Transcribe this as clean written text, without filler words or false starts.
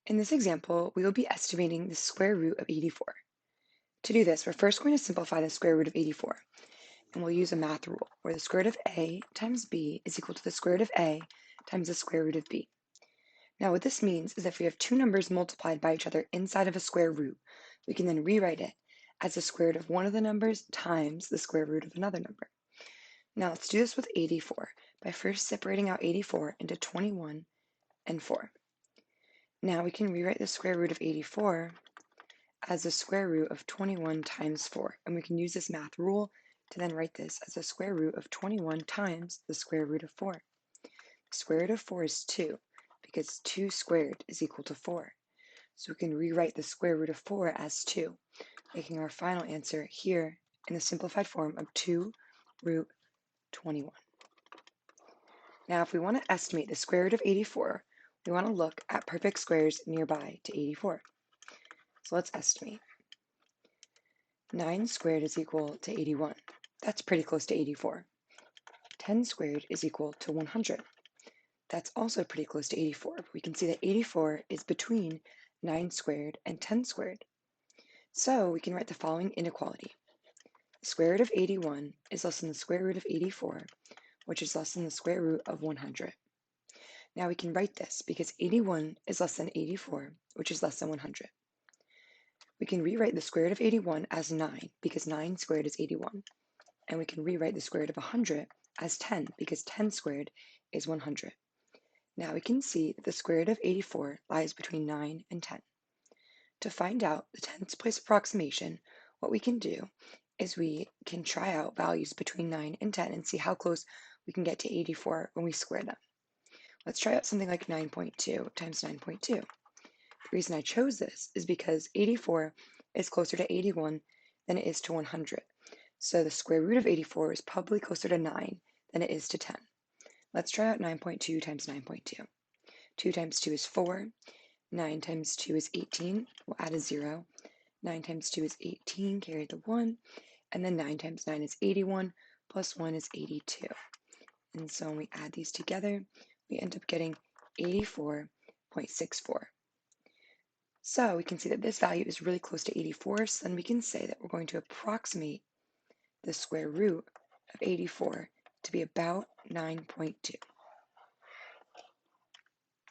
In this example, we will be estimating the square root of 84. To do this, we're first going to simplify the square root of 84, and we'll use a math rule where the square root of a times b is equal to the square root of a times the square root of b. Now what this means is that if we have two numbers multiplied by each other inside of a square root, we can then rewrite it as the square root of one of the numbers times the square root of another number. Now let's do this with 84 by first separating out 84 into 21 and 4. Now we can rewrite the square root of 84 as the square root of 21 times 4. And we can use this math rule to then write this as the square root of 21 times the square root of 4. The square root of 4 is 2 because 2 squared is equal to 4. So we can rewrite the square root of 4 as 2, making our final answer here in the simplified form of 2 root 21. Now if we want to estimate the square root of 84, we want to look at perfect squares nearby to 84. So let's estimate. 9 squared is equal to 81. That's pretty close to 84. 10 squared is equal to 100. That's also pretty close to 84, but we can see that 84 is between 9 squared and 10 squared. So we can write the following inequality. The square root of 81 is less than the square root of 84, which is less than the square root of 100. Now we can write this because 81 is less than 84, which is less than 100. We can rewrite the square root of 81 as 9 because 9 squared is 81. And we can rewrite the square root of 100 as 10 because 10 squared is 100. Now we can see that the square root of 84 lies between 9 and 10. To find out the tens place approximation, what we can do is we can try out values between 9 and 10 and see how close we can get to 84 when we square them. Let's try out something like 9.2 times 9.2. The reason I chose this is because 84 is closer to 81 than it is to 100. So the square root of 84 is probably closer to 9 than it is to 10. Let's try out 9.2 times 9.2. 2 times 2 is 4. 9 times 2 is 18. We'll add a 0. 9 times 2 is 18, carry the 1. And then 9 times 9 is 81, plus 1 is 82. And so when we add these together, we end up getting 84.64. So we can see that this value is really close to 84, so then we can say that we're going to approximate the square root of 84 to be about 9.2.